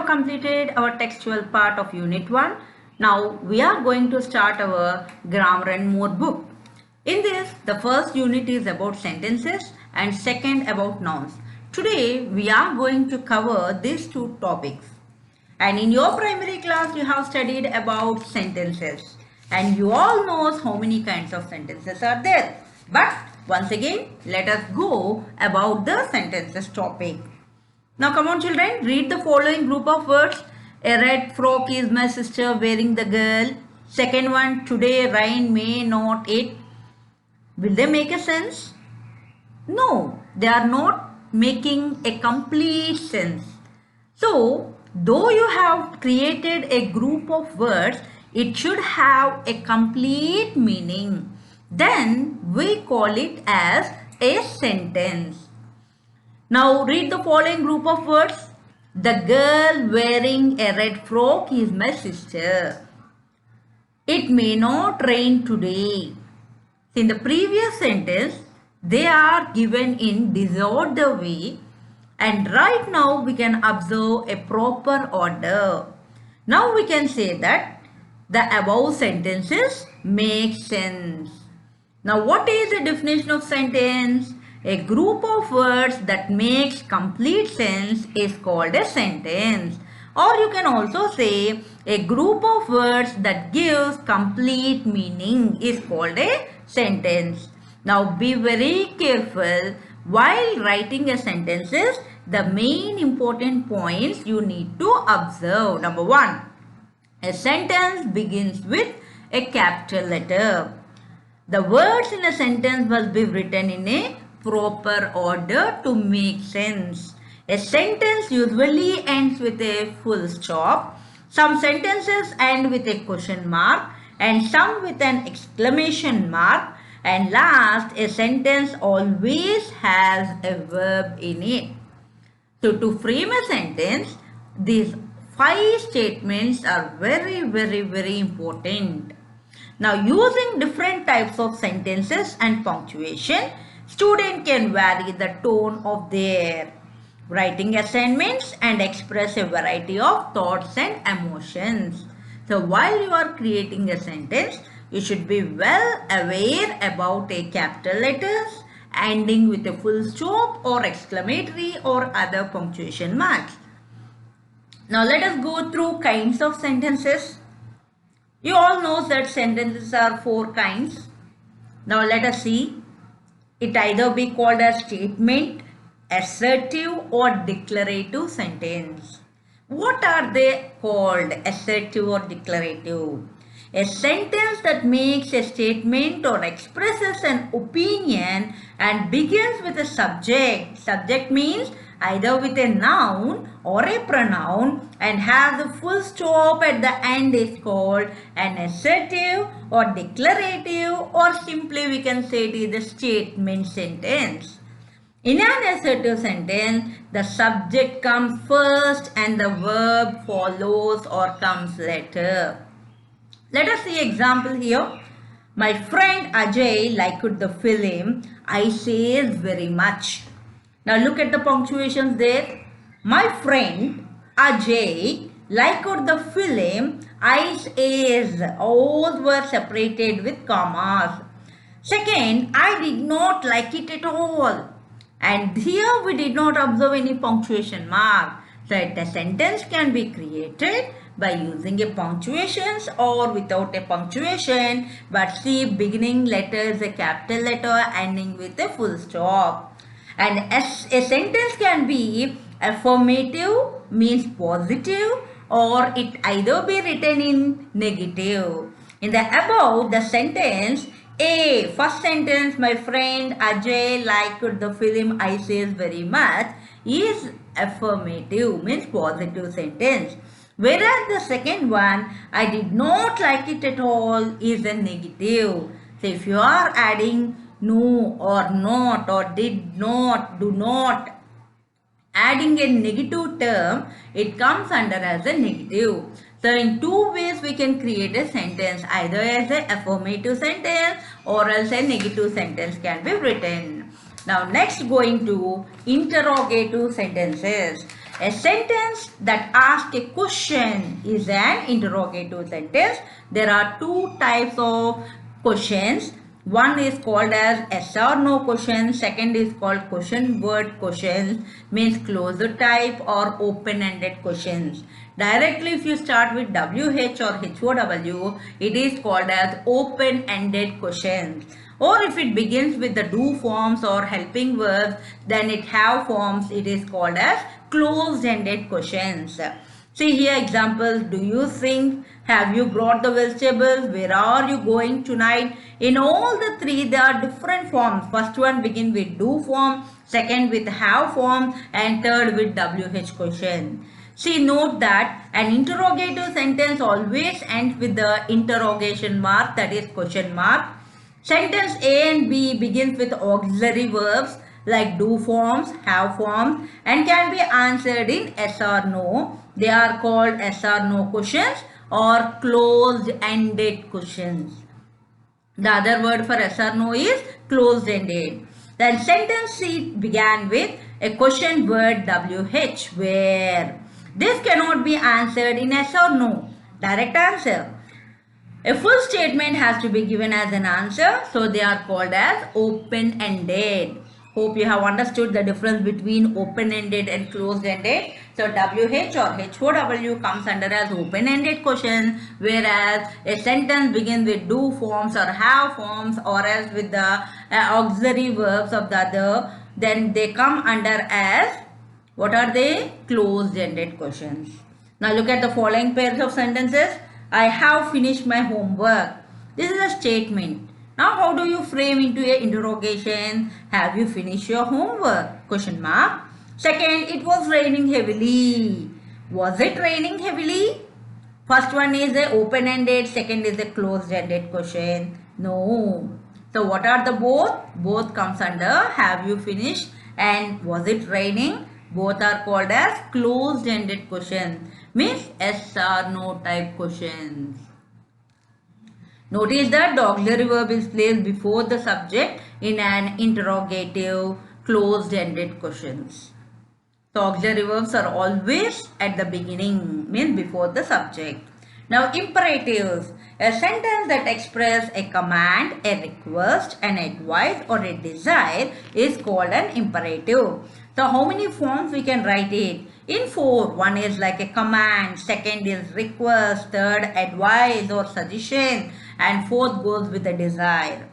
have completed our textual part of Unit 1. Now we are going to start our Grammar and More book. In this, the first unit is about sentences and second about nouns. Today we are going to cover these two topics. And in your primary class you have studied about sentences. And you all know how many kinds of sentences are there. But once again, let us go about the sentences topic. Now come on children, read the following group of words. A red frock is my sister wearing the girl. Second one, today rain may not it. Will they make a sense? No, they are not making a complete sense. So, though you have created a group of words, it should have a complete meaning. Then we call it as a sentence. Now read the following group of words. The girl wearing a red frock is my sister. It may not rain today. In the previous sentence, they are given in disorder way, and right now we can observe a proper order. Now we can say that the above sentences make sense. Now what is the definition of sentence? A group of words that makes complete sense is called a sentence. Or you can also say a group of words that gives complete meaning is called a sentence. Now be very careful while writing a sentences. The main important points you need to observe. Number one, a sentence begins with a capital letter. The words in a sentence must be written in a proper order to make sense. A sentence usually ends with a full stop. Some sentences end with a question mark and some with an exclamation mark. And last, a sentence always has a verb in it. So to frame a sentence, these 5 statements are very important. Now using different types of sentences and punctuation, student can vary the tone of their writing assignments and express a variety of thoughts and emotions. So while you are creating a sentence, you should be well aware about a capital letters ending with a full stop or exclamatory or other punctuation marks. Now let us go through kinds of sentences. You all know that sentences are 4 kinds. Now let us see. It either be called a statement, assertive or declarative sentence. What are they called? Assertive or declarative? A sentence that makes a statement or expresses an opinion and begins with a subject. Subject means either with a noun or a pronoun and has a full stop at the end is called an assertive or declarative, or simply we can say it is a statement sentence. In an assertive sentence, the subject comes first and the verb follows or comes later. Let us see example here. My friend Ajay liked the film. I says very much. Now look at the punctuations there. My friend Ajay liked the film. I says, all were separated with commas. Second, I did not like it at all. And here we did not observe any punctuation mark. So a sentence can be created by using a punctuations or without a punctuation. But see, beginning letter is a capital letter ending with a full stop. And a sentence can be affirmative, means positive, or it either be written in negative. In the above, the sentence A, first sentence, my friend Ajay liked the film I says very much, is affirmative, means positive sentence. Whereas the second one, I did not like it at all, is a negative. So if you are adding no or not or did not, do not, adding a negative term, it comes under as a negative. So in 2 ways we can create a sentence, either as an affirmative sentence or else a negative sentence can be written. Now next going to interrogative sentences. A sentence that asks a question is an interrogative sentence. There are two types of questions. One is called as yes or no question. Second is called question word questions, means closed type or open-ended questions. Directly if you start with WH or HOW, it is called as open-ended questions. Or if it begins with the do forms or helping verbs, then it have forms, it is called as closed-ended questions. See here examples. Do you think? Have you brought the vegetables? Where are you going tonight? In all the three, there are different forms. First one begin with do form, second with have form, and third with WH question. See, note that an interrogative sentence always ends with the interrogation mark, that is question mark. Sentence A and B begins with auxiliary verbs like do forms, have forms, and can be answered in yes or no. They are called yes or no questions or closed-ended questions. The other word for yes or no is closed-ended. Then sentence C began with a question word WH, where. This cannot be answered in yes or no. Direct answer. A full statement has to be given as an answer, so they are called as open-ended. Hope you have understood the difference between open-ended and closed-ended. So WH or HOW comes under as open-ended question, whereas a sentence begins with do forms or have forms, or else with the auxiliary verbs of the other, then they come under as, what are they? Closed-ended questions. Now look at the following pairs of sentences. I have finished my homework. This is a statement. Now how do you frame into an interrogation? Have you finished your homework? Question mark. Second, it was raining heavily. Was it raining heavily? First one is a open-ended, second is a closed-ended question. No. So what are the both? Both comes under have you finished and was it raining? Both are called as closed-ended questions. Means yes or no type questions. Notice that the auxiliary verb is placed before the subject in an interrogative closed-ended questions. So auxiliary verbs are always at the beginning, means before the subject. Now imperatives. A sentence that expresses a command, a request, an advice or a desire is called an imperative. So how many forms we can write it? In 4, one is like a command, second is request, third advice or suggestion, and fourth goes with a desire.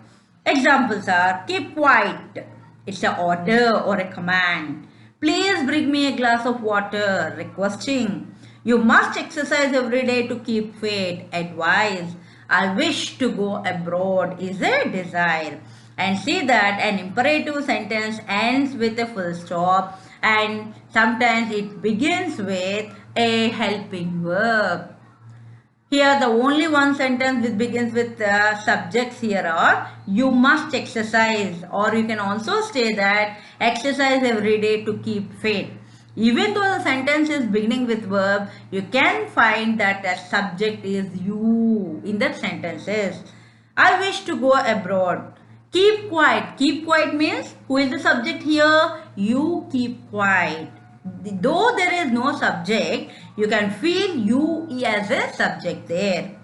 Examples are keep quiet, it's an order or a command. Please bring me a glass of water, requesting. You must exercise every day to keep fit, advice. I wish to go abroad is a desire. And see that an imperative sentence ends with a full stop and sometimes it begins with a helping verb. Here the only one sentence which begins with subjects here are you must exercise, or you can also say that exercise every day to keep fit. Even though the sentence is beginning with verb, you can find that the subject is you in that sentences. I wish to go abroad. Keep quiet. Keep quiet means who is the subject here? You keep quiet. Though there is no subject, you can feel you as a subject there.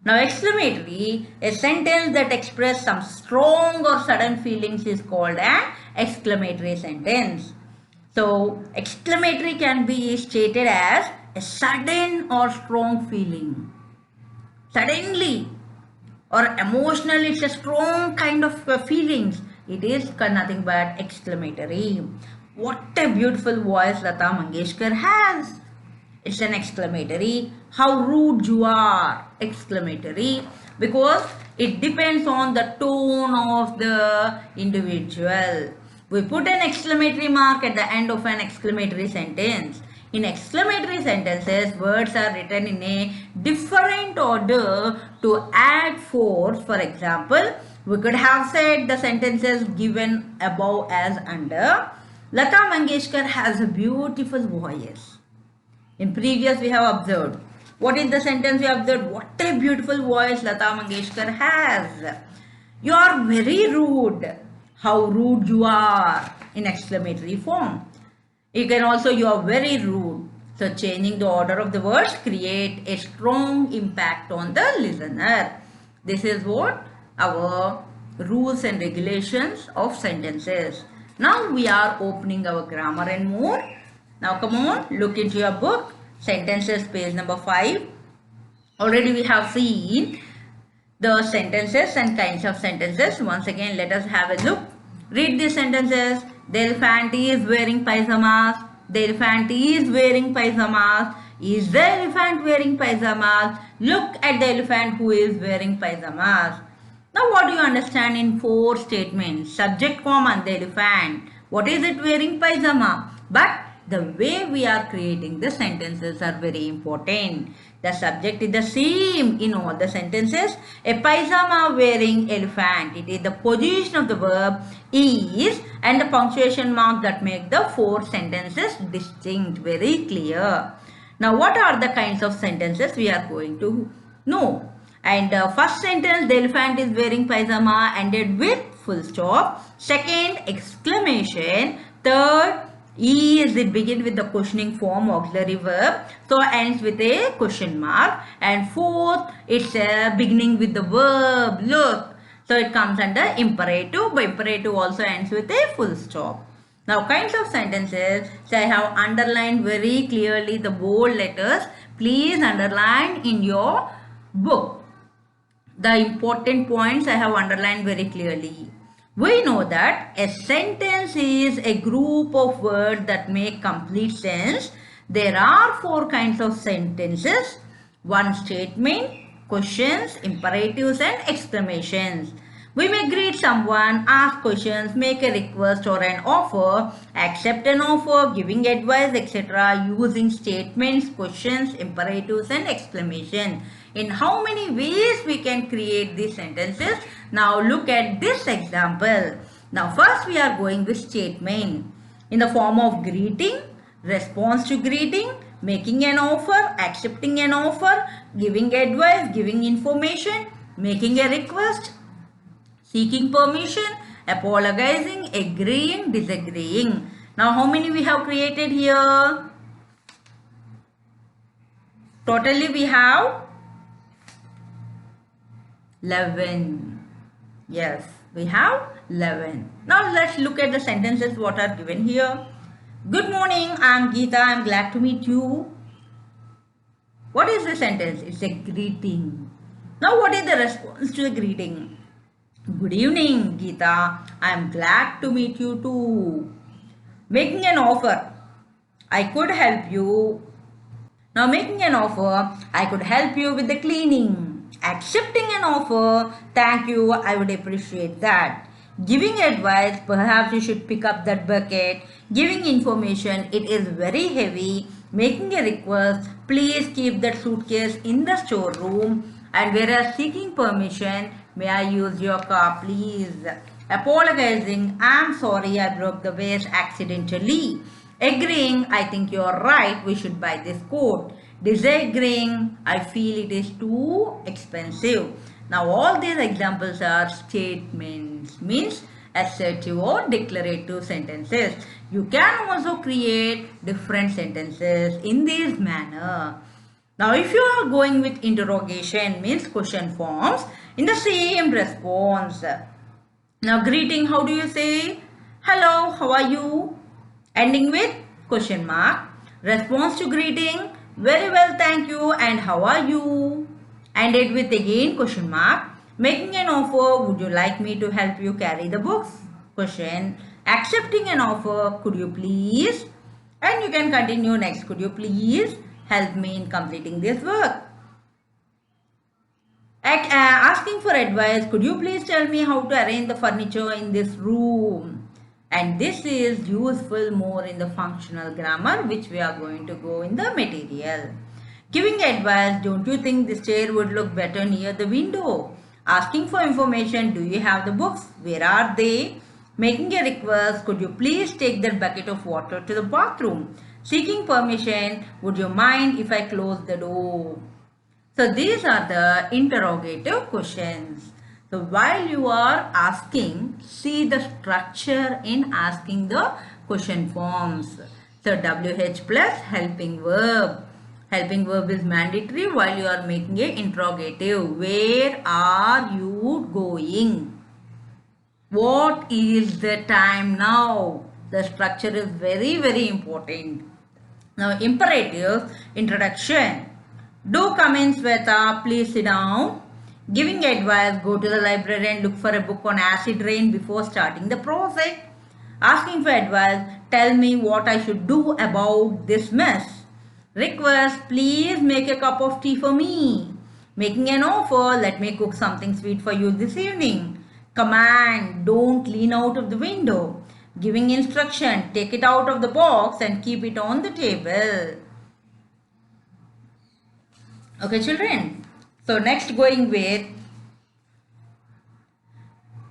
Now exclamatory, a sentence that expresses some strong or sudden feelings is called an exclamatory sentence. So exclamatory can be stated as a sudden or strong feeling. Suddenly or emotionally, it's a strong kind of feelings. It is nothing but exclamatory. What a beautiful voice Lata Mangeshkar has. It's an exclamatory. How rude you are, exclamatory, because it depends on the tone of the individual. We put an exclamatory mark at the end of an exclamatory sentence. In exclamatory sentences, words are written in a different order to add force. For example, we could have said the sentences given above as under. Lata Mangeshkar has a beautiful voice. In previous we have observed. What is the sentence we observed? What a beautiful voice Lata Mangeshkar has. You are very rude. How rude you are, in exclamatory form. You can also, you are very rude. So changing the order of the words create a strong impact on the listener. This is what our rules and regulations of sentences. Now we are opening our grammar and more. Now come on, look into your book. Sentences page number 5. Already we have seen the sentences and kinds of sentences. Once again, let us have a look. Read the sentences. The elephant is wearing pyjamas. The elephant is wearing pyjamas. Is the elephant wearing pyjamas? Look at the elephant who is wearing pyjamas. Now what do you understand in 4 statements? Subject common, the elephant. What is it wearing? Pyjama. But the way we are creating the sentences are very important. The subject is the same in all the sentences. A pyjama wearing elephant. It is the position of the verb is and the punctuation mark that make the 4 sentences distinct, very clear. Now what are the kinds of sentences we are going to know? And first sentence, the elephant is wearing pyjama, ended with full stop. Second, exclamation. Third, is it begin with the questioning form auxiliary verb, so ends with a question mark. And fourth, it's beginning with the verb look, so it comes under imperative, but imperative also ends with a full stop. Now kinds of sentences, so I have underlined very clearly the bold letters. Please underline in your book. The important points I have underlined very clearly. We know that a sentence is a group of words that make complete sense. There are 4 kinds of sentences. 1 statement, questions, imperatives and exclamations. We may greet someone, ask questions, make a request or an offer, accept an offer, giving advice, etc. using statements, questions, imperatives and exclamation. In how many ways we can create these sentences? Now look at this example. Now first we are going with statement. In the form of greeting, response to greeting, making an offer, accepting an offer, giving advice, giving information, making a request, seeking permission, apologizing, agreeing, disagreeing. Now how many we have created here? Totally we have 11. Yes, we have 11. Now let's look at the sentences what are given here. Good morning, I am Geeta. I am glad to meet you. What is the sentence? It's a greeting. Now what is the response to the greeting? Good evening, Geeta. I am glad to meet you too. Making an offer. I could help you. Now making an offer. I could help you with the cleaning. Accepting an offer. Thank you. I would appreciate that. Giving advice. Perhaps you should pick up that bucket. Giving information. It is very heavy. Making a request. Please keep that suitcase in the storeroom. And whereas seeking permission. May I use your car, please? Apologizing. I'm sorry I broke the vase accidentally. Agreeing. I think you're right. We should buy this coat. Disagreeing. I feel it is too expensive. Now all these examples are statements. Means assertive or declarative sentences. You can also create different sentences in this manner. Now if you are going with interrogation, means question forms, in the same response. Now greeting, how do you say? Hello, how are you? Ending with question mark. Response to greeting, very well, thank you, and how are you? Ended with again question mark. Making an offer, would you like me to help you carry the books? Question. Accepting an offer, could you please? And you can continue next. Could you please help me in completing this work? Asking for advice, could you please tell me how to arrange the furniture in this room? And this is useful more in the functional grammar, which we are going to go in the material. Giving advice, don't you think this chair would look better near the window? Asking for information, do you have the books? Where are they? Making a request, could you please take that bucket of water to the bathroom? Seeking permission, would you mind if I close the door? So these are the interrogative questions. So while you are asking, see the structure in asking the question forms. So So WH plus helping verb. Helping verb is mandatory while you are making a interrogative. Where are you going? What is the time now? The structure is very important. Now imperative introduction. Do come in, Sweta. Please sit down. Giving advice, go to the library and look for a book on acid rain before starting the project. Asking for advice, tell me what I should do about this mess. Request, please make a cup of tea for me. Making an offer, let me cook something sweet for you this evening. Command, don't lean out of the window. Giving instruction, take it out of the box and keep it on the table. Okay, children. So next going with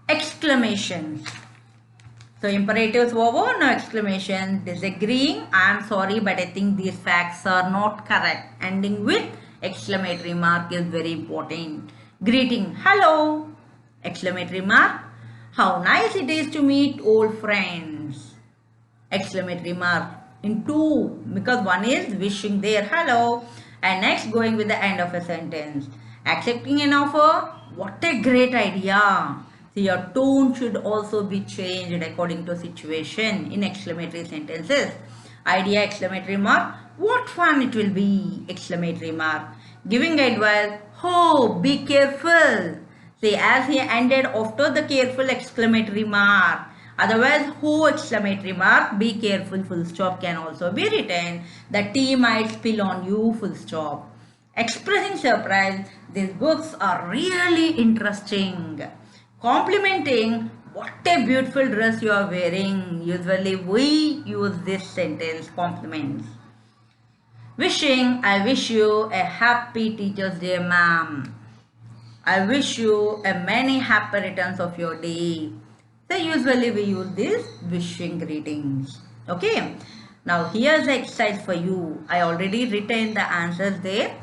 exclamations. So imperatives over, now exclamation. Disagreeing, I am sorry but I think these facts are not correct. Ending with exclamatory mark is very important. Greeting, hello. Exclamatory mark. How nice it is to meet old friends. Exclamatory mark. In two, because one is wishing their hello and next going with the end of a sentence. Accepting an offer, what a great idea. See, your tone should also be changed according to situation in exclamatory sentences. Idea, exclamatory mark, what fun it will be, exclamatory mark. Giving advice, oh, be careful. See, as he ended after the careful exclamatory mark. Otherwise, who exclamatory mark, be careful, full stop can also be written. The tea might spill on you, full stop. Expressing surprise, these books are really interesting. Complimenting, what a beautiful dress you are wearing. Usually we use this sentence, compliments. Wishing, I wish you a happy Teacher's Day, ma'am. I wish you a many happy returns of your day. So usually we use these wishing greetings. Okay. Now here's the exercise for you. I already written the answers there.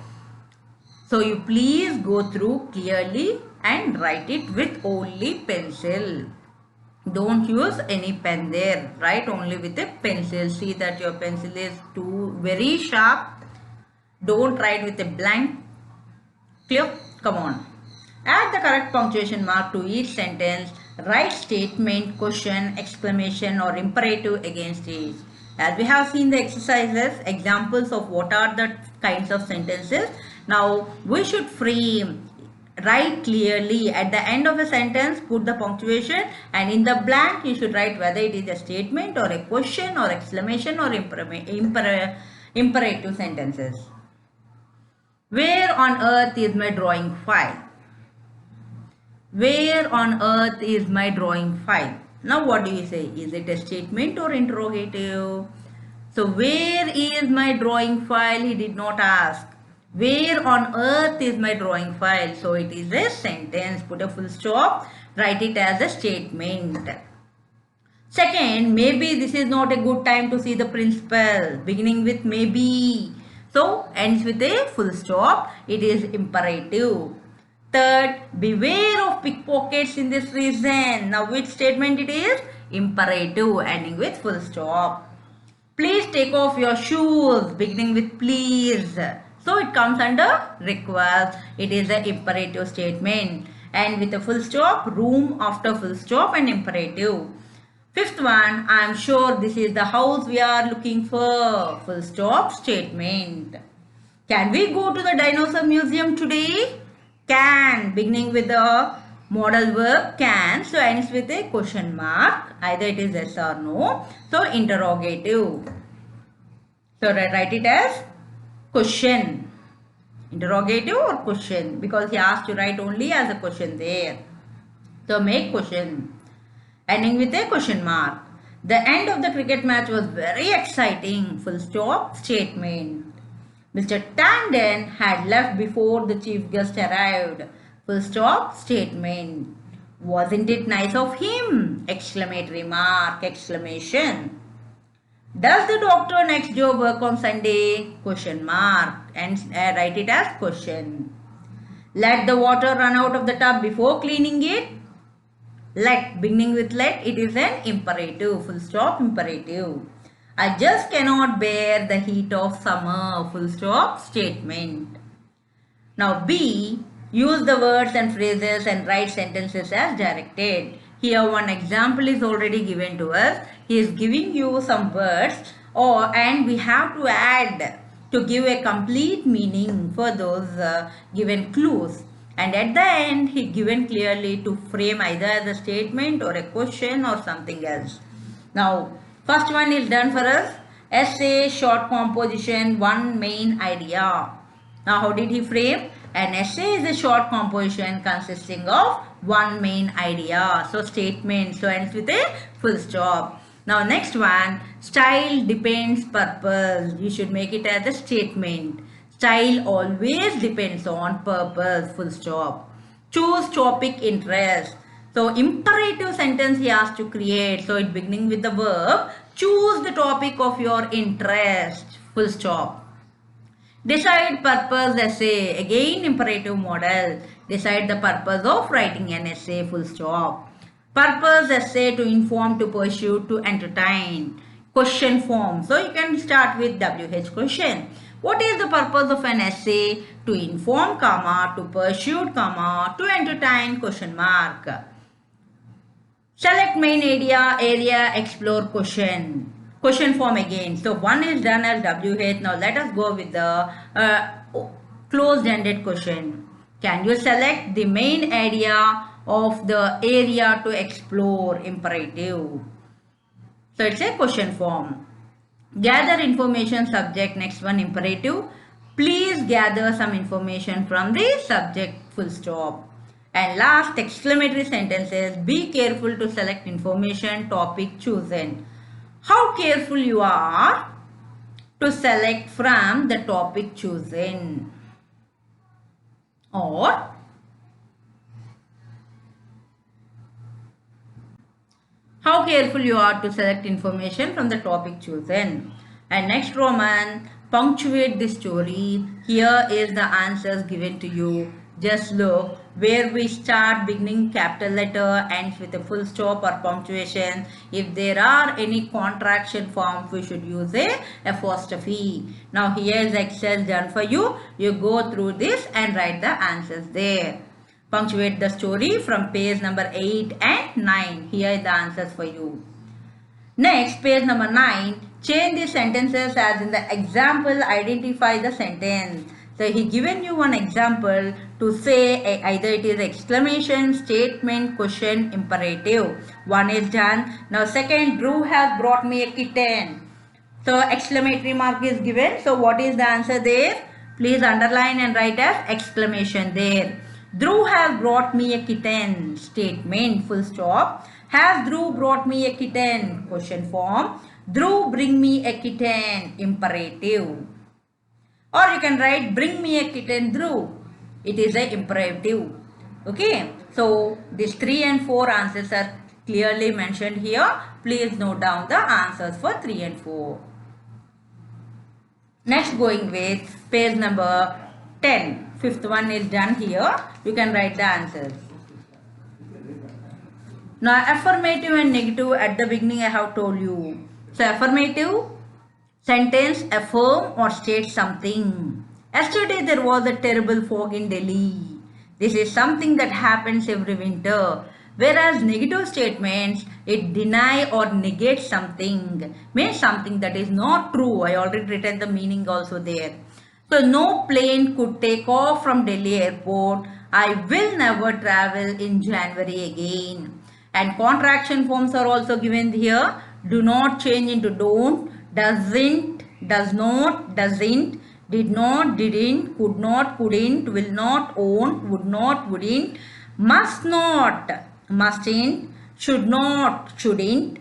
So you please go through clearly and write it with only pencil. Don't use any pen there. Write only with a pencil. See that your pencil is too very sharp. Don't write with a blank. Clear? Come on. Add the correct punctuation mark to each sentence. Write statement, question, exclamation or imperative against it. As we have seen the exercises, examples of what are the kinds of sentences. Now we should frame, write clearly at the end of a sentence, put the punctuation and in the blank you should write whether it is a statement or a question or exclamation or imperative sentences. Where on earth is my drawing file? Where on earth is my drawing file? Now what do you say? Is it a statement or interrogative? So where is my drawing file? He did not ask. Where on earth is my drawing file? So it is a sentence. Put a full stop. Write it as a statement. Second, maybe this is not a good time to see the principal. Beginning with maybe. So ends with a full stop. It is imperative. Third, beware of pickpockets in this region. Now which statement it is? Imperative, ending with full stop. Please take off your shoes. Beginning with please. So it comes under request. It is an imperative statement. And with a full stop, room after full stop and imperative. Fifth one, I am sure this is the house we are looking for. Full stop statement. Can we go to the dinosaur museum today? Can, beginning with the modal verb can. So ends with a question mark. Either it is yes or no. So interrogative. So write it as question. Interrogative or question, because he asked to write only as a question there. So make question. Ending with a question mark. The end of the cricket match was very exciting. Full stop statement. Mr. Tandon had left before the chief guest arrived. Full stop statement. Wasn't it nice of him? Exclamatory mark. Exclamation. Does the doctor next door work on Sunday? Question mark. And write it as question. Let the water run out of the tub before cleaning it. Let, beginning with let, it is an imperative. Full stop imperative. I just cannot bear the heat of summer. Full stop statement. Now B, use the words and phrases and write sentences as directed. Here one example is already given to us. He is giving you some words and we have to add to give a complete meaning for those given clues. And at the end he given clearly to frame either as a statement or a question or something else. Now first one is done for us. Essay, short composition, one main idea. Now how did he frame? An essay is a short composition consisting of one main idea. So statement, so ends with a full stop. Now next one, style depends purpose. You should make it as a statement. Style always depends on purpose, full stop. Choose topic interest. So imperative sentence he has to create. So it beginning with the verb. Choose the topic of your interest, full stop. Decide purpose essay. Again imperative model. Decide the purpose of writing an essay, full stop. Purpose essay, to inform, to pursue, to entertain. Question form. So you can start with WH question. What is the purpose of an essay? To inform, comma, to pursue, comma, to entertain, question mark. Select main area, explore question. Question form again. So one is done as WH. Now let us go with the closed-ended question. Can you select the main area of the area to explore? Imperative. So it's a question form. Gather information, subject. Next one, imperative. Please gather some information from the subject, full stop. And last, exclamatory sentences. Be careful to select information, topic chosen. How careful you are to select from the topic chosen. Or how careful you are to select information from the topic chosen. And next Roman, punctuate the story. Here is the answers given to you. Just look where we start, beginning capital letter, ends with a full stop or punctuation. If there are any contraction forms, we should use a apostrophe. Now here is Excel done for you. You go through this and write the answers there. Punctuate the story from page number 8 and 9. Here are the answers for you. Next, page number 9. Change the sentences as in the example. Identify the sentence. So he given you one example to say either it is exclamation, statement, question, imperative. One is done. Now second, Drew has brought me a kitten. So exclamatory mark is given. So what is the answer there? Please underline and write as exclamation there. Drew has brought me a kitten. Statement, full stop. Has Drew brought me a kitten? Question form. Drew bring me a kitten. Imperative. Or you can write bring me a kitten, Drew. It is a imperative. Okay. So these 3 and 4 answers are clearly mentioned here. Please note down the answers for 3 and 4. Next, going with page number 10. Fifth one is done here. You can write the answers. Now affirmative and negative at the beginning I have told you. So affirmative sentence, affirm or state something. Yesterday there was a terrible fog in Delhi. This is something that happens every winter. Whereas negative statements, it deny or negate something, means something that is not true. I already written the meaning also there. So no plane could take off from Delhi airport. I will never travel in January again. And contraction forms are also given here. Do not change into don't, doesn't, does not, doesn't, did not, didn't, could not, couldn't, will not, won't, would not, wouldn't, must not, mustn't, should not, shouldn't.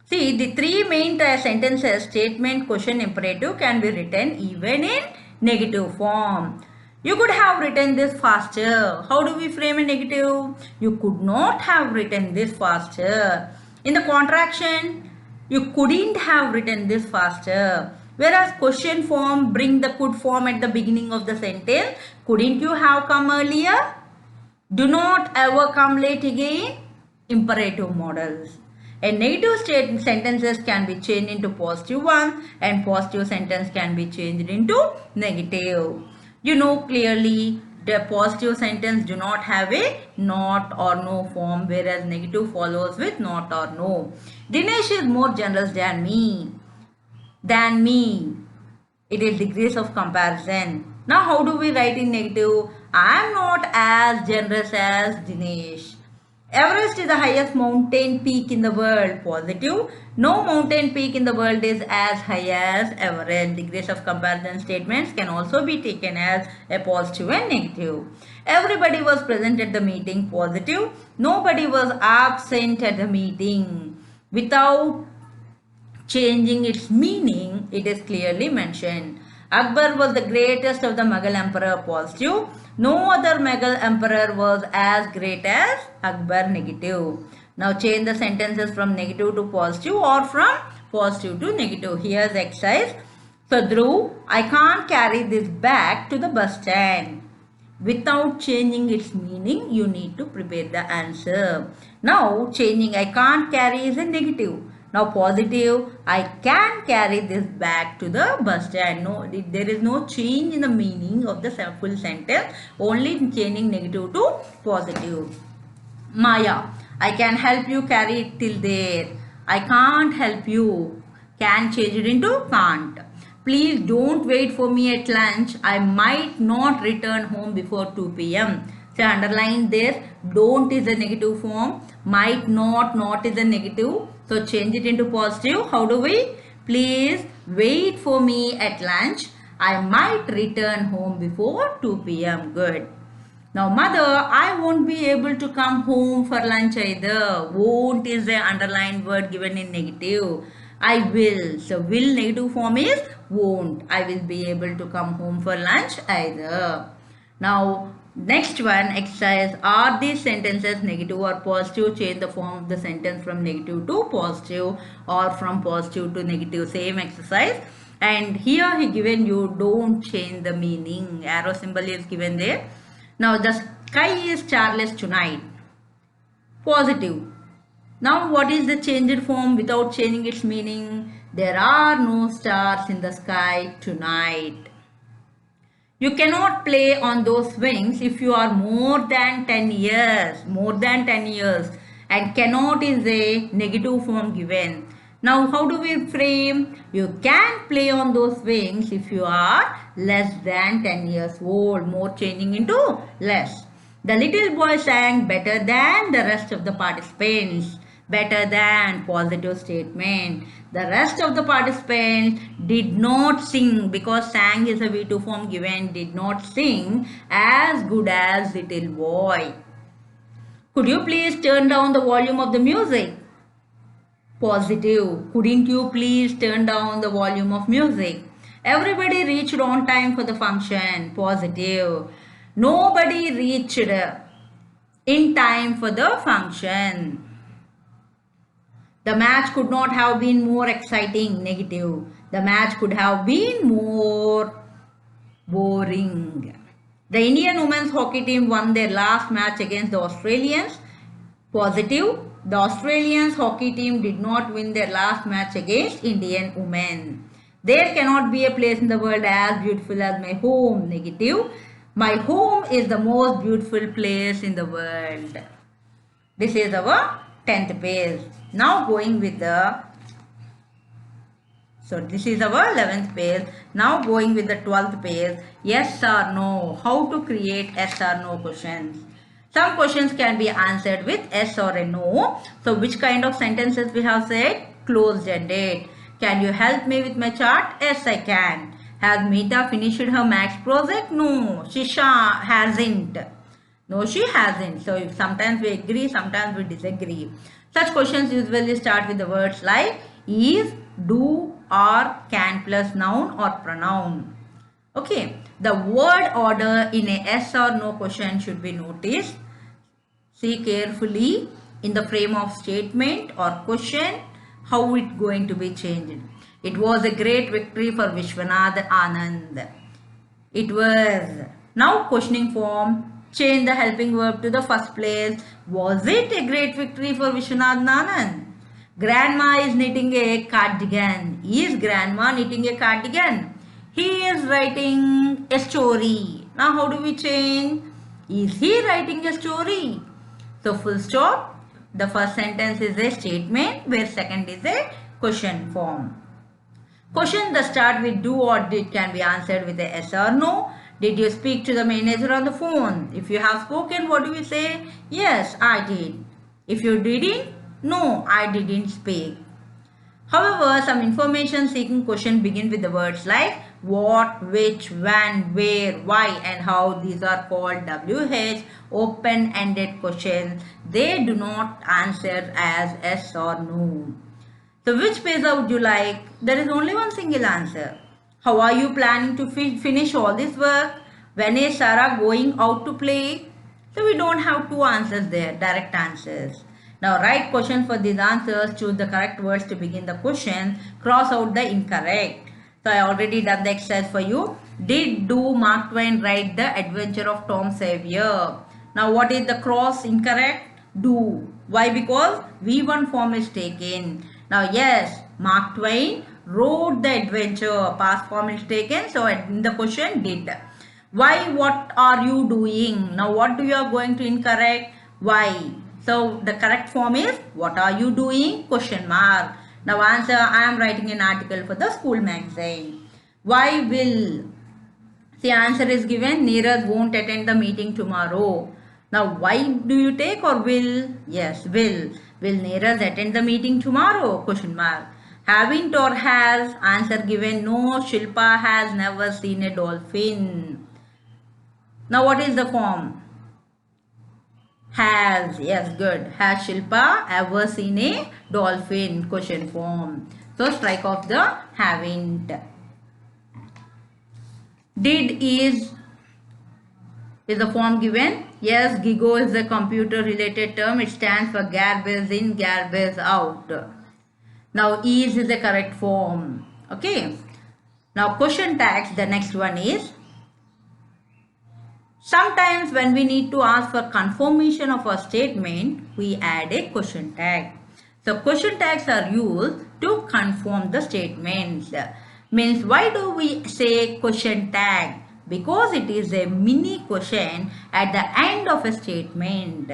See, the 3 main sentences, statement, question, imperative can be written even in negative form. You could have written this faster. How do we frame a negative? You could not have written this faster. In the contraction, you couldn't have written this faster. Whereas question form, bring the could form at the beginning of the sentence. Couldn't you have come earlier? Do not ever come late again. Imperative models. A negative sentences can be changed into positive one and positive sentence can be changed into negative. You know clearly the positive sentence do not have a not or no form, whereas negative follows with not or no. Dinesh is more generous than me. Than me. It is degrees of comparison. Now how do we write in negative? I am not as generous as Dinesh. Everest is the highest mountain peak in the world. Positive. No mountain peak in the world is as high as Everest. Degrees of comparison statements can also be taken as a positive and negative. Everybody was present at the meeting. Positive. Nobody was absent at the meeting. Without changing its meaning, it is clearly mentioned. Akbar was the greatest of the Mughal emperor. Positive. No other Mughal emperor was as great as Akbar. Negative. Now change the sentences from negative to positive or from positive to negative. Here's exercise. So Dhruv, I can't carry this bag to the bus stand. Without changing its meaning, you need to prepare the answer. Now changing I can't carry is a negative. Now positive, I can carry this bag to the bus stand. No, there is no change in the meaning of the full sentence. Only changing negative to positive. Maya, I can help you carry it till there. I can't help you. Can change it into can't. Please don't wait for me at lunch. I might not return home before 2 p.m. So underline there. Don't is a negative form. Might not is a negative. So change it into positive. How do we? Please wait for me at lunch. I might return home before 2 p.m. Good. Now mother, I won't be able to come home for lunch either. Won't is the underlined word given in negative. I will. So will negative form is won't. I will be able to come home for lunch either. Now next one exercise. Are these sentences negative or positive? Change the form of the sentence from negative to positive or from positive to negative. Same exercise. And here he given you don't change the meaning. Arrow symbol is given there. Now the sky is starless tonight. Positive. Now what is the changed form without changing its meaning? There are no stars in the sky tonight. You cannot play on those swings if you are more than 10 years. More than 10 years. And cannot is a negative form given. Now how do we frame? You can play on those swings if you are less than 10 years old. More changing into less. The little boy sang better than the rest of the participants. Better than positive statement. The rest of the participants did not sing because sang is a V2 form given. Did not sing as good as little boy. Could you please turn down the volume of the music? Positive. Couldn't you please turn down the volume of music? Everybody reached on time for the function. Positive. Nobody reached in time for the function. The match could not have been more exciting. Negative. The match could have been more boring. The Indian women's hockey team won their last match against the Australians. Positive. The Australians hockey team did not win their last match against Indian women. There cannot be a place in the world as beautiful as my home. Negative. My home is the most beautiful place in the world. This is our 10th page. Now going with the, so this is our 11th page. Now going with the 12th page. Yes or no. How to create yes or no questions. Some questions can be answered with yes or a no. So which kind of sentences we have said? Closed-ended. Can you help me with my chart? Yes, I can. Has Meeta finished her maths project? No, she hasn't. No, she hasn't. So sometimes we agree, sometimes we disagree. Such questions usually start with the words like is, do, or, can plus noun or pronoun. Okay. The word order in a yes or no question should be noticed. See carefully in the frame of statement or question how it going to be changed. It was a great victory for Vishwanath Anand. It was. Now questioning form. Change the helping verb to the first place. Was it a great victory for Vishwanath Anand? Grandma is knitting a cardigan. Is grandma knitting a cardigan? He is writing a story. Now how do we change? Is he writing a story? So full stop. The first sentence is a statement where second is a question form. Question that start with do or did can be answered with a yes or no. Did you speak to the manager on the phone? If you have spoken, what do we say? Yes, I did. If you didn't, no, I didn't speak. However, some information seeking question begin with the words like what, which, when, where, why and how. These are called WH, open-ended questions. They do not answer as yes or no. So which pizza would you like? There is only one single answer. How are you planning to finish all this work? When is Sarah going out to play? So we don't have two answers there, direct answers. Now write question for these answers, choose the correct words to begin the question, cross out the incorrect. So I already done the exercise for you. Did do Mark Twain write The Adventure of Tom Sawyer? Now what is the cross incorrect? Do. Why? Because V1 form is taken. Now yes, Mark Twain wrote the adventure, past form is taken. So in the question did. Why? What are you doing? Now what do you are going to incorrect? Why? So the correct form is what are you doing? Question mark. Now answer, I am writing an article for the school magazine. Why will? The answer is given, Neeraj won't attend the meeting tomorrow. Now why do you take or will? Yes, will. Will Neeraj attend the meeting tomorrow? Question mark. Haven't or has? Answer given, no, Shilpa has never seen a dolphin. Now what is the form? Has. Yes, good. Has Shilpa ever seen a dolphin? Question form. So strike off the haven't. Did is the form given. Yes, GIGO is a computer related term. It stands for garbage in, garbage out. Now is the correct form. Okay. Now question tags, the next one is, sometimes when we need to ask for confirmation of a statement, we add a question tag. So question tags are used to confirm the statements. Means why do we say question tag? Because it is a mini question at the end of a statement.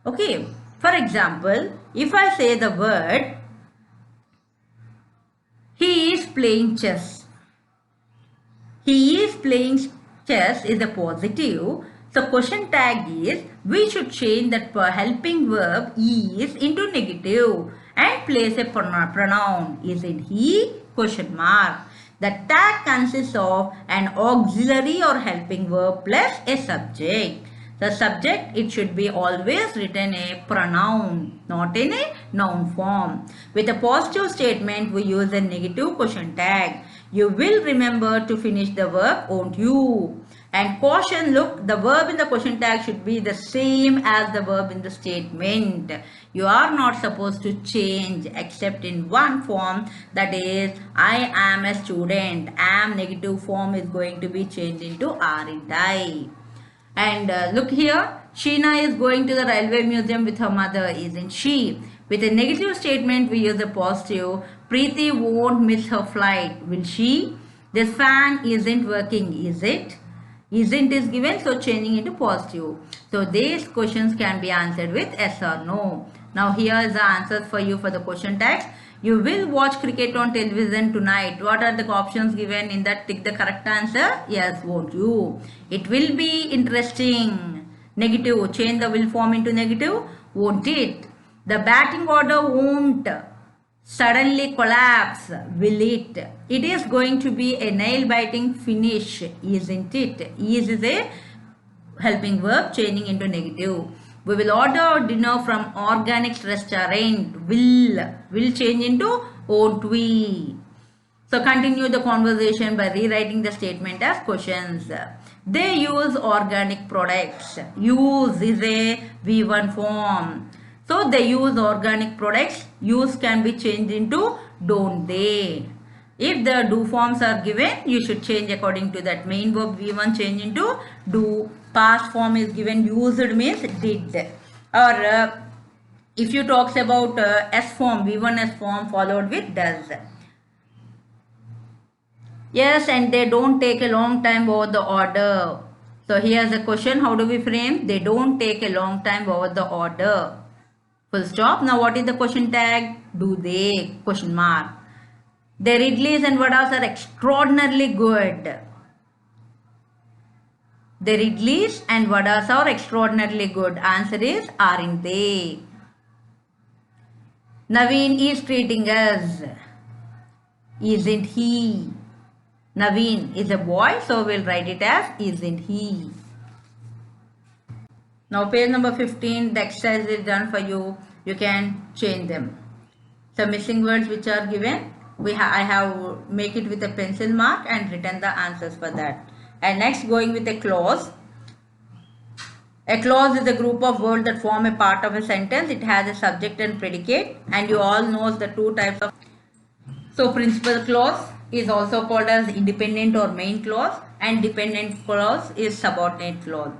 Okay. For example, if I say the word, he is playing chess. He is playing chess is a positive. So question tag is, we should change that helping verb is into negative and place a pronoun. Is it he? Question mark. The tag consists of an auxiliary or helping verb plus a subject. The subject, it should be always written a pronoun, not in a noun form. With a positive statement, we use a negative question tag. You will remember to finish the work, won't you? And caution, look, the verb in the question tag should be the same as the verb in the statement. You are not supposed to change except in one form, that is, I am a student. Am negative form is going to be changed into aren't I. And look here, Sheena is going to the railway museum with her mother, isn't she? With a negative statement, we use a positive. Preeti won't miss her flight, will she? This fan isn't working, is it? Isn't is given, so changing into positive. So these questions can be answered with yes or no. Now here is the answers for you for the question tags. You will watch cricket on television tonight. What are the options given in that? Tick the correct answer. Yes, won't you? It will be interesting. Negative. Change the will form into negative. Won't it? The batting order won't suddenly collapse, will it? It is going to be a nail-biting finish, isn't it? Is a helping verb changing into negative. We will order dinner from organic restaurant. Will change into won't we? So continue the conversation by rewriting the statement as questions. They use organic products. Use is a V1 form. So they use organic products. Use can be changed into don't they. If the do forms are given, you should change according to that. Main verb V1 change into do. Past form is given, used means did. Or If you talks about S form, V1 S form followed with does. Yes, and they don't take a long time over the order. So here's a question, how do we frame? They don't take a long time over the order. Full stop. Now what is the question tag? Do they? Question mark. Their idlis and vadas are extraordinarily good. Their idlis and vadas are extraordinarily good. Answer is, aren't they? Naveen is treating us. Isn't he? Naveen is a boy, so we'll write it as isn't he. Now page number 15, the exercise is done for you. You can change them. So missing words which are given, I have make it with a pencil mark and written the answers for that. And next, going with a clause. A clause is a group of words that form a part of a sentence. It has a subject and predicate, and you all know the two types of. So principal clause is also called as independent or main clause, and dependent clause is subordinate clause.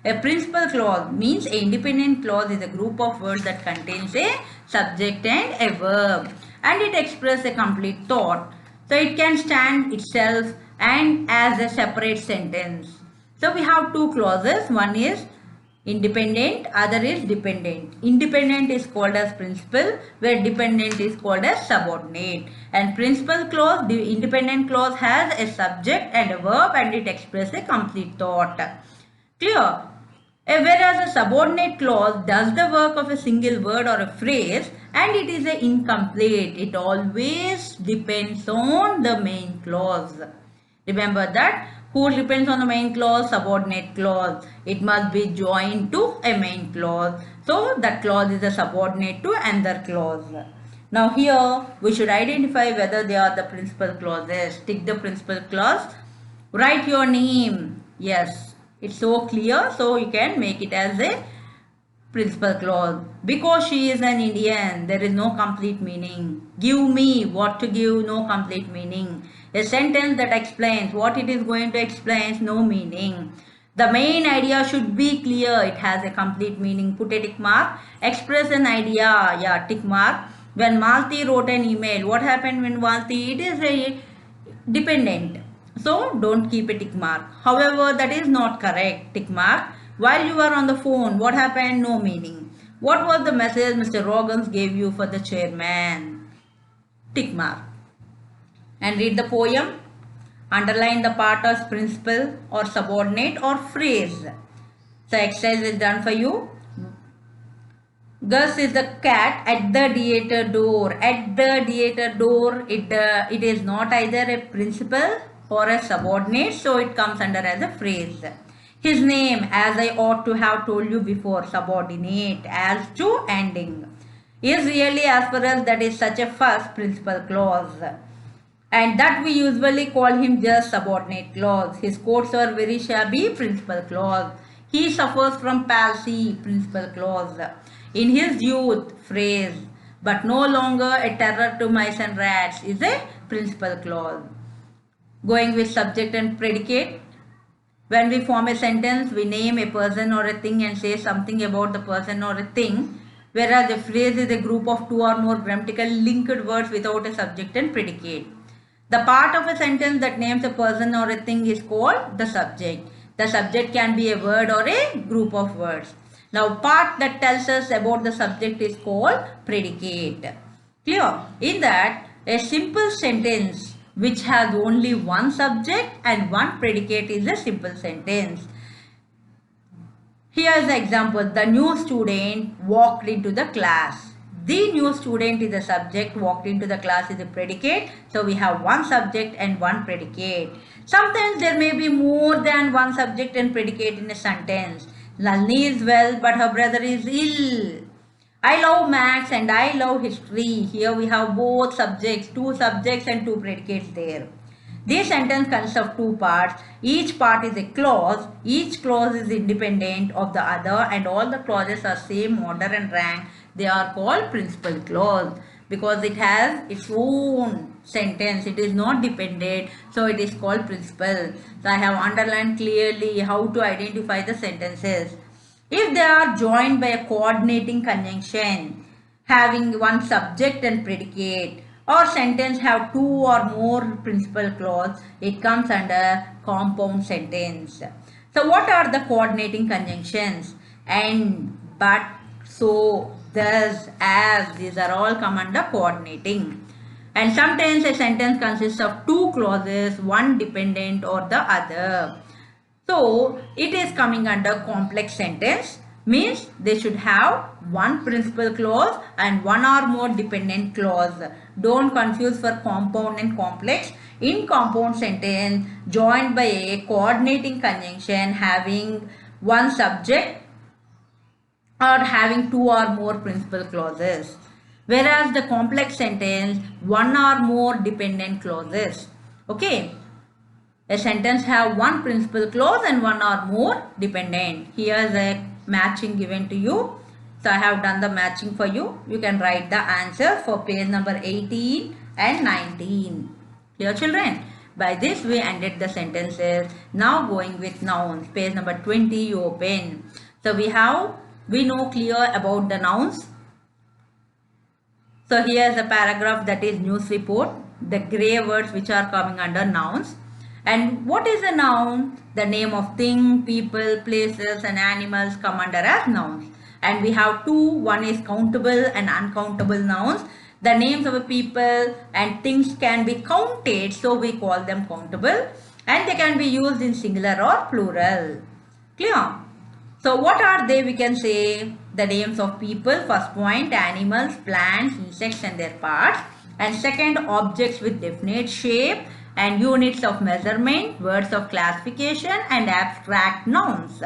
A principal clause means an independent clause is a group of words that contains a subject and a verb, and it expresses a complete thought. So it can stand itself and as a separate sentence. So we have two clauses. One is independent, other is dependent. Independent is called as principal, where dependent is called as subordinate. And principal clause, the independent clause has a subject and a verb, and it expresses a complete thought. Clear? Whereas a subordinate clause does the work of a single word or a phrase, and it is incomplete. It always depends on the main clause. Remember that. Who depends on the main clause? Subordinate clause. It must be joined to a main clause. So that clause is a subordinate to another clause. Now here we should identify whether they are the principal clauses. Tick the principal clause. Write your name. Yes, it's so clear. So you can make it as a principal clause. Because she is an Indian, there is no complete meaning. Give me, what to give, no complete meaning. A sentence that explains what it is going to explain, no meaning. The main idea should be clear. It has a complete meaning. Put a tick mark. Express an idea. Yeah, tick mark. When Malti wrote an email, what happened when Malti? It is a dependent. So don't keep a tick mark. However, that is not correct. Tick mark. While you were on the phone, what happened? No meaning. What was the message Mr. Rogans gave you for the chairman? Tick mark. And read the poem. Underline the part as principal or subordinate or phrase. So exercise is done for you. Gus is the cat at the theater door. At the theater door, it is not either a principal or a subordinate, so it comes under as a phrase. His name, as I ought to have told you before, subordinate as to ending. Is really, as far as that is such a first principal clause. And that we usually call him just subordinate clause. His coats are very shabby, principal clause. He suffers from palsy, principal clause. In his youth, phrase. But no longer a terror to mice and rats is a principal clause. Going with subject and predicate. When we form a sentence, we name a person or a thing and say something about the person or a thing. Whereas a phrase is a group of two or more grammatical linked words without a subject and predicate. The part of a sentence that names a person or a thing is called the subject. The subject can be a word or a group of words. Now, part that tells us about the subject is called predicate. Clear? In that, a simple sentence which has only one subject and one predicate is a simple sentence. Here is the example. The new student walked into the class. The new student is the subject, walked into the class is a predicate. So we have one subject and one predicate. Sometimes there may be more than one subject and predicate in a sentence. Nalini is well, but her brother is ill. I love maths and I love history. Here we have both subjects, two subjects and two predicates there. This sentence consists of two parts. Each part is a clause. Each clause is independent of the other, and all the clauses are same order and rank. They are called principal clause because it has its own sentence. It is not dependent, so it is called principal. So I have underlined clearly how to identify the sentences. If they are joined by a coordinating conjunction, having one subject and predicate, or sentence have two or more principal clause, it comes under compound sentence. So what are the coordinating conjunctions? And, but, so, thus, as, these are all come under coordinating. And sometimes a sentence consists of two clauses, one dependent or the other. So it is coming under complex sentence, means they should have one principal clause and one or more dependent clause. Don't confuse for compound and complex. In compound sentence joined by a coordinating conjunction having one subject or having two or more principal clauses. Whereas the complex sentence, one or more dependent clauses. Okay. A sentence have one principal clause and one or more dependent. Here is a matching given to you. So I have done the matching for you. You can write the answer for page number 18 and 19. Clear, children? By this we ended the sentences. Now going with nouns. Page number 20 you open. So we know clear about the nouns. So here is a paragraph that is news report. The grey words which are coming under nouns. And what is a noun? The name of thing, people, places and animals come under as nouns. And we have two, one is countable and uncountable nouns. The names of a people and things can be counted, so we call them countable. And they can be used in singular or plural. Clear? So what are they? We can say the names of people, first point, animals, plants, insects and their parts. And second, objects with definite shape and units of measurement, words of classification and abstract nouns.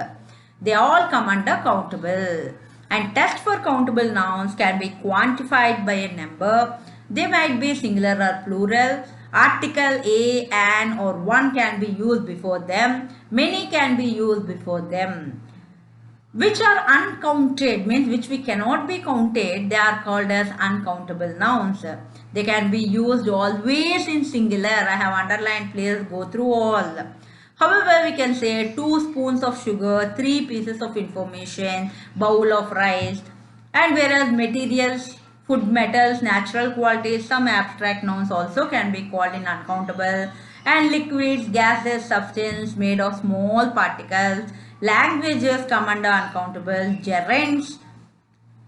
They all come under countable. And test for countable nouns can be quantified by a number. They might be singular or plural. Article a, an or one can be used before them. Many can be used before them. Which are uncounted, means which we cannot be counted, they are called as uncountable nouns. They can be used always in singular. I have underlined, please go through all. However, we can say 2 spoons of sugar, 3 pieces of information, bowl of rice. And whereas materials, food, metals, natural qualities, some abstract nouns also can be called in uncountable. And liquids, gases, substance made of small particles. Languages come under uncountable. Gerunds,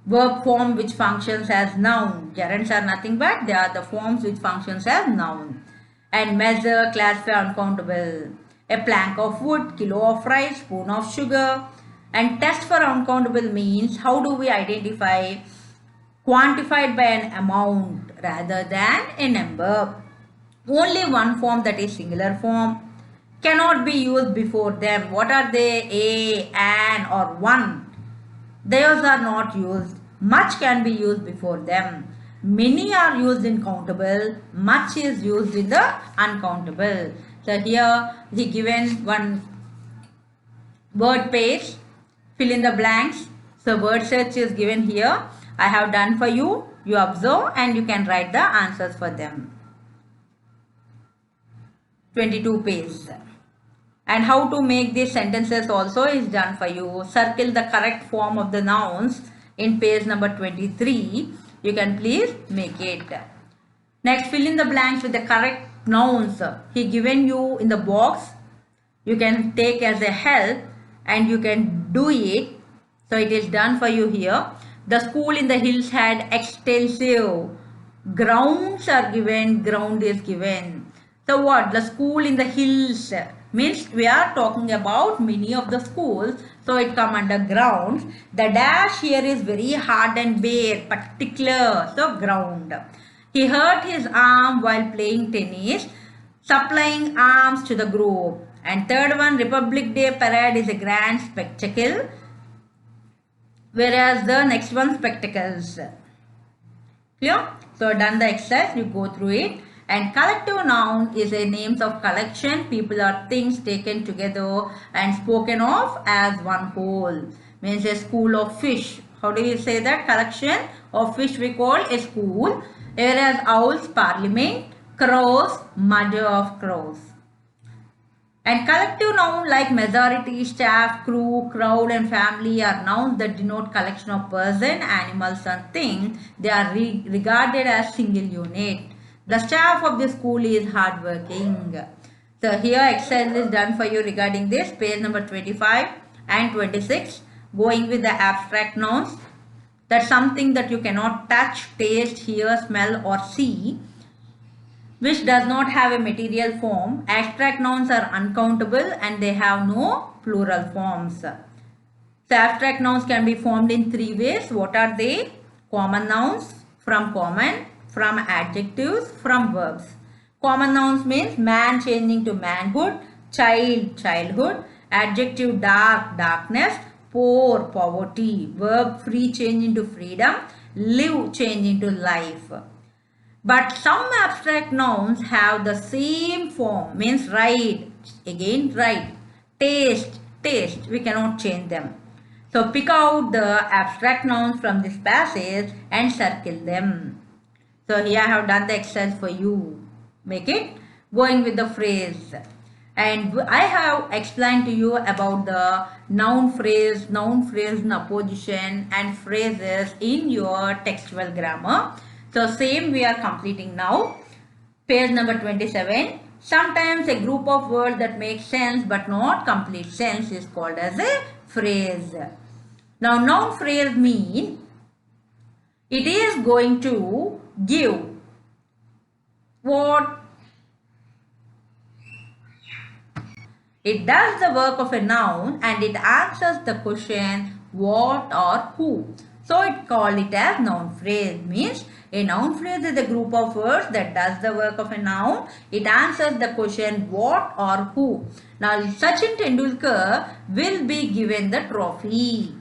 verb form which functions as noun. Gerunds are nothing but they are the forms which functions as noun. And measure, classify, uncountable. A plank of wood, kilo of rice, spoon of sugar. And test for uncountable means how do we identify? Quantified by an amount rather than a number. Only one form, that is singular form, cannot be used before them. What are they? A, an or one. Those are not used. Much can be used before them. Many are used in countable. Much is used in the uncountable. So here he given one word page. Fill in the blanks. So word search is given here. I have done for you. You observe and you can write the answers for them. 22 pages. And how to make these sentences also is done for you. Circle the correct form of the nouns in page number 23. You can please make it. Next, fill in the blanks with the correct nouns. He given you in the box. You can take as a help and you can do it. So it is done for you here. The school in the hills had extensive grounds are given. Ground is given. So what? The school in the hills means we are talking about many of the schools. So it come under grounds. The dash here is very hard and bare, particular. So ground. He hurt his arm while playing tennis, supplying arms to the group. And third one, Republic Day parade is a grand spectacle. Whereas the next one, spectacles. Clear? So done the exercise, you go through it. And collective noun is a names of collection, people or things taken together and spoken of as one whole. Means a school of fish. How do you say that? Collection of fish we call a school. Whereas owls, parliament, crows, mother of crows. And collective noun like majority, staff, crew, crowd and family are nouns that denote collection of person, animals and things. They are regarded as single unit. The staff of the school is hardworking. So here exercise is done for you regarding this, page number 25 and 26. Going with the abstract nouns. That's something that you cannot touch, taste, hear, smell or see, which does not have a material form. Abstract nouns are uncountable and they have no plural forms. So abstract nouns can be formed in three ways. What are they? Common nouns, from common, from adjectives, from verbs. Common nouns means man changing to manhood, child, childhood, adjective dark, darkness, poor, poverty, verb free change into freedom, live change into life. But some abstract nouns have the same form, means ride, again ride, taste, taste, we cannot change them. So pick out the abstract nouns from this passage and circle them. So here I have done the exercise for you. Make it going with the phrase. And I have explained to you about the noun phrase in opposition and phrases in your textual grammar. So same we are completing now. Page number 27. Sometimes a group of words that make sense but not complete sense is called as a phrase. Now noun phrase mean it is going to give what it does the work of a noun and it answers the question what or who. So it called it as noun phrase. Means a noun phrase is a group of words that does the work of a noun. It answers the question what or who. Now Sachin Tendulkar will be given the trophy.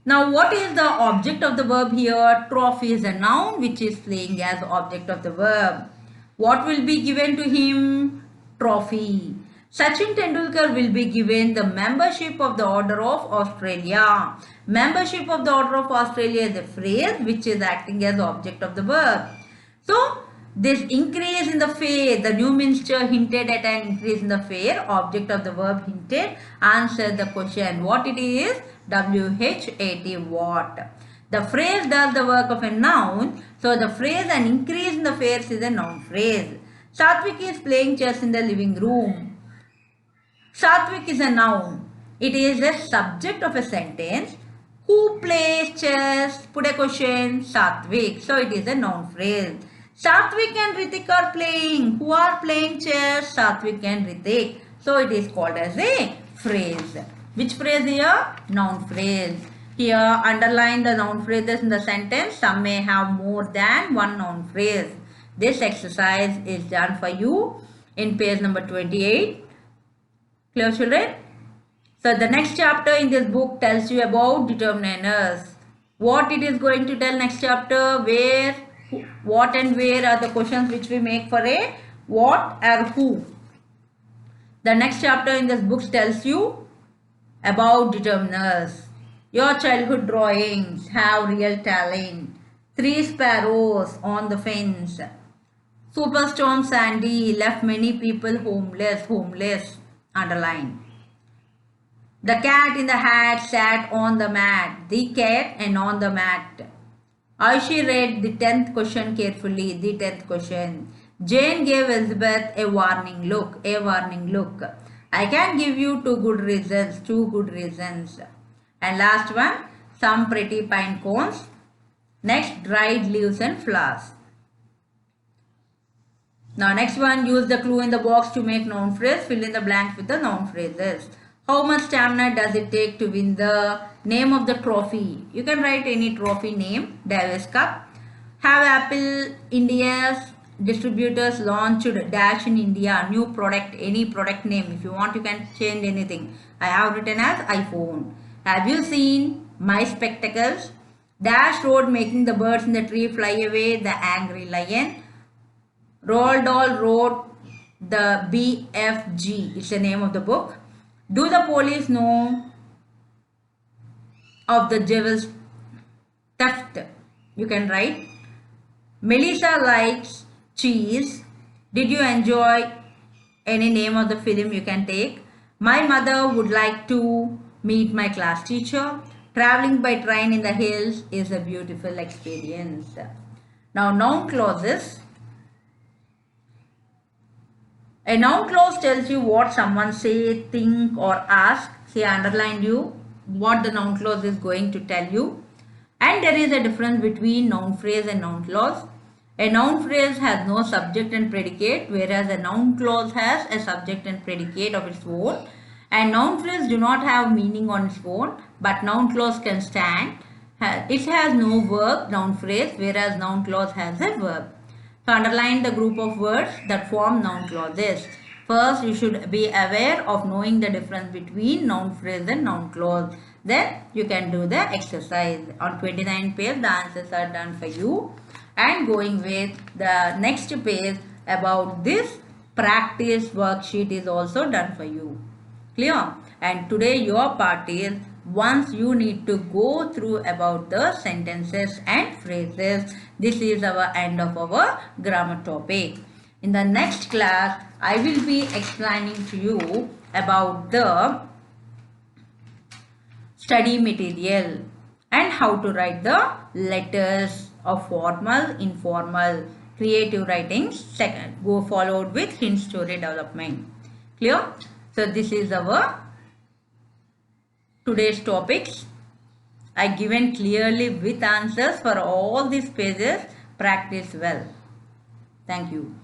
Now what is the object of the verb here? Trophy is a noun which is playing as object of the verb. What will be given to him? Trophy. Sachin Tendulkar will be given the membership of the Order of Australia. Membership of the Order of Australia is a phrase which is acting as object of the verb. So this increase in the fare, the new minister hinted at an increase in the fare, object of the verb hinted, answer the question what it is, WHAT, what. The phrase does the work of a noun, so the phrase an increase in the fares is a noun phrase. Satvik is playing chess in the living room. Satvik is a noun. It is a subject of a sentence. Who plays chess? Put a question. Satvik. So it is a noun phrase. Satvik and Ritik are playing. Who are playing chess? Satvik and Ritik. So it is called as a phrase. Which phrase here? Noun phrase. Here underline the noun phrases in the sentence. Some may have more than one noun phrase. This exercise is done for you in page number 28. Clear, children? So the next chapter in this book tells you about determiners. What it is going to tell next chapter, where, what and where are the questions which we make for a what or who. The next chapter in this book tells you about determiners. Your childhood drawings have real talent. 3 sparrows on the fence. Superstorm Sandy left many people homeless. Underline. The cat in the hat sat on the mat. The cat and on the mat. Aishi read the 10th question carefully. The 10th question. Jane gave Elizabeth a warning look. I can give you 2 good reasons. And last one, some pretty pine cones. Next, dried leaves and flowers. Now next one, use the clue in the box to make noun phrase. Fill in the blanks with the noun phrases. How much stamina does it take to win the name of the trophy? You can write any trophy name. Davis Cup. Have Apple India's distributors launched dash in India, new product, any product name. If you want, you can change anything. I have written as iPhone. Have you seen my spectacles? Dash road making the birds in the tree fly away, the angry lion. Roald Dahl wrote the BFG. It's the name of the book. Do the police know of the jewels theft? You can write. Melissa likes cheese. Did you enjoy Any name of the film you can take. My mother would like to meet my class teacher. Traveling by train in the hills is a beautiful experience. Now noun clauses. A noun clause tells you what someone say, think or ask. Say underlined you what the noun clause is going to tell you. And there is a difference between noun phrase and noun clause. A noun phrase has no subject and predicate, whereas a noun clause has a subject and predicate of its own. And noun phrase do not have meaning on its own, but noun clause can stand. It has no verb, noun phrase, whereas noun clause has a verb. So underline the group of words that form noun clauses. First, you should be aware of knowing the difference between noun phrase and noun clause. Then you can do the exercise. On 29th page, the answers are done for you. And going with the next page about this practice worksheet is also done for you. Clear? And today your part is once you need to go through about the sentences and phrases. This is our end of our grammar topic. In the next class, I will be explaining to you about the study material and how to write the letters of formal, informal, creative writing. Second, go followed with hint story development. Clear? So this is our today's topics. I given clearly with answers for all these pages. Practice well. Thank you.